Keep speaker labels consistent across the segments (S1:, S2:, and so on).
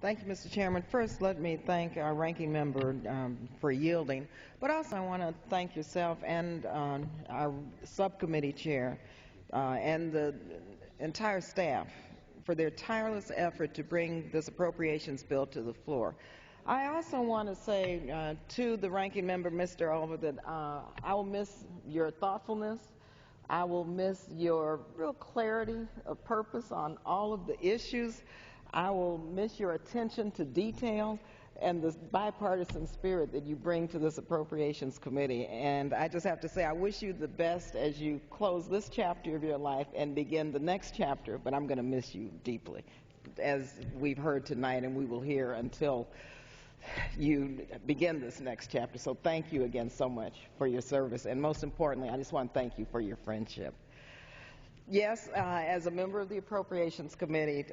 S1: Thank you, Mr. Chairman. First, let me thank our ranking member for yielding, but also I want to thank yourself and our subcommittee chair and the entire staff for their tireless effort to bring this appropriations bill to the floor. I also want to say to the ranking member, Mr. Over, that I will miss your thoughtfulness. I will miss your real clarity of purpose on all of the issues. I will miss your attention to detail and the bipartisan spirit that you bring to this Appropriations Committee. And I just have to say, I wish you the best as you close this chapter of your life and begin the next chapter, but I'm going to miss you deeply, as we've heard tonight and we will hear until you begin this next chapter. So thank you again so much for your service. And most importantly, I just want to thank you for your friendship. Yes, as a member of the Appropriations Committee,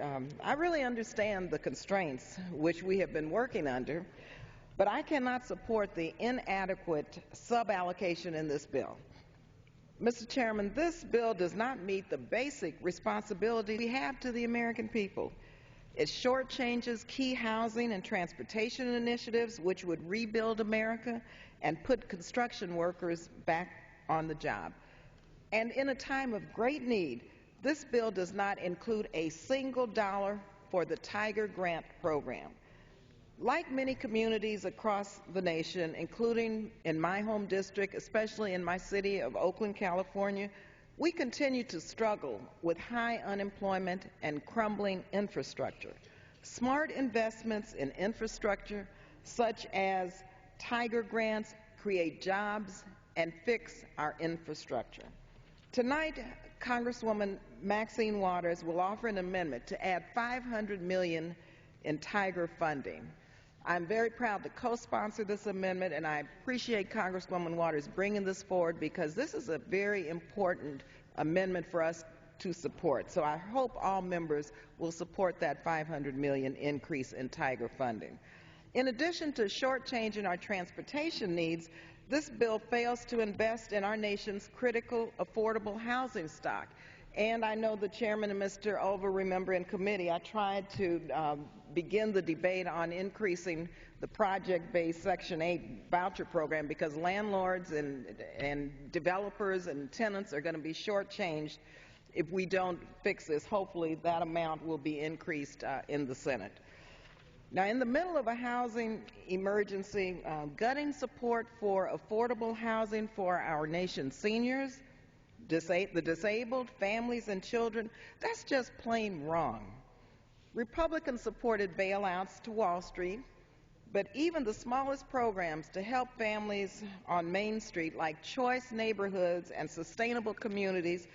S1: I really understand the constraints which we have been working under, but I cannot support the inadequate suballocation in this bill. Mr. Chairman, this bill does not meet the basic responsibility we have to the American people. It shortchanges key housing and transportation initiatives which would rebuild America and put construction workers back on the job. And in a time of great need, this bill does not include a single dollar for the Tiger Grant program. Like many communities across the nation, including in my home district, especially in my city of Oakland, California, we continue to struggle with high unemployment and crumbling infrastructure. Smart investments in infrastructure, such as Tiger grants, create jobs and fix our infrastructure. Tonight, Congresswoman Maxine Waters will offer an amendment to add $500 million in Tiger funding. I'm very proud to co-sponsor this amendment, and I appreciate Congresswoman Waters bringing this forward because this is a very important amendment for us to support. So I hope all members will support that $500 million increase in Tiger funding. In addition to shortchanging our transportation needs, this bill fails to invest in our nation's critical affordable housing stock. And I know the chairman and Mr. Over remember in committee, I tried to begin the debate on increasing the project-based Section 8 voucher program because landlords and developers and tenants are going to be shortchanged if we don't fix this. Hopefully that amount will be increased in the Senate. Now, in the middle of a housing emergency, gutting support for affordable housing for our nation's seniors, the disabled, families and children, that's just plain wrong. Republicans supported bailouts to Wall Street, but even the smallest programs to help families on Main Street like choice neighborhoods and sustainable communities,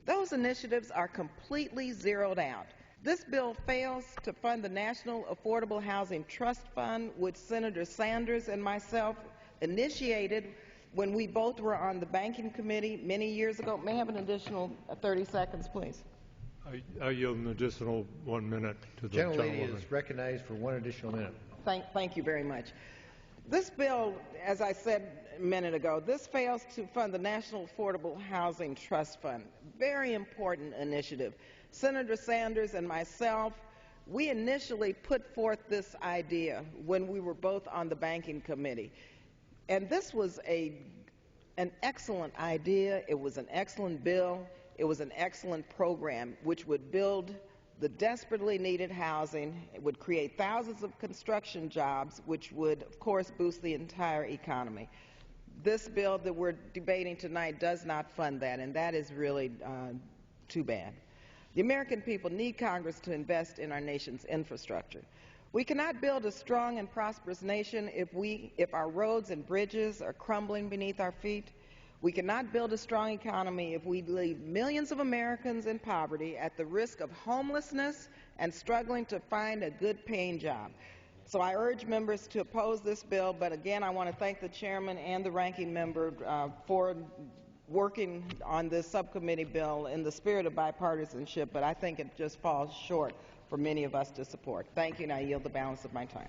S1: those initiatives are completely zeroed out. This bill fails to fund the National Affordable Housing Trust Fund, which Senator Sanders and myself initiated when we both were on the Banking Committee many years ago. May I have an additional 30 seconds, please?
S2: I yield an additional 1 minute to the
S3: Gentlelady is recognized for 1 additional minute.
S1: Thank you very much. This bill, as I said a minute ago, this fails to fund the National Affordable Housing Trust Fund. Very important initiative. Senator Sanders and myself, we initially put forth this idea when we were both on the Banking Committee. And this was an excellent idea. It was an excellent bill. It was an excellent program which would build the desperately needed housing. It would create thousands of construction jobs, which would, of course, boost the entire economy. This bill that we're debating tonight does not fund that, and that is really too bad. The American people need Congress to invest in our nation's infrastructure. We cannot build a strong and prosperous nation if our roads and bridges are crumbling beneath our feet. We cannot build a strong economy if we leave millions of Americans in poverty at the risk of homelessness and struggling to find a good-paying job. So I urge members to oppose this bill, but again, I want to thank the chairman and the ranking member for working on this subcommittee bill in the spirit of bipartisanship, but I think it just falls short for many of us to support. Thank you, and I yield the balance of my time.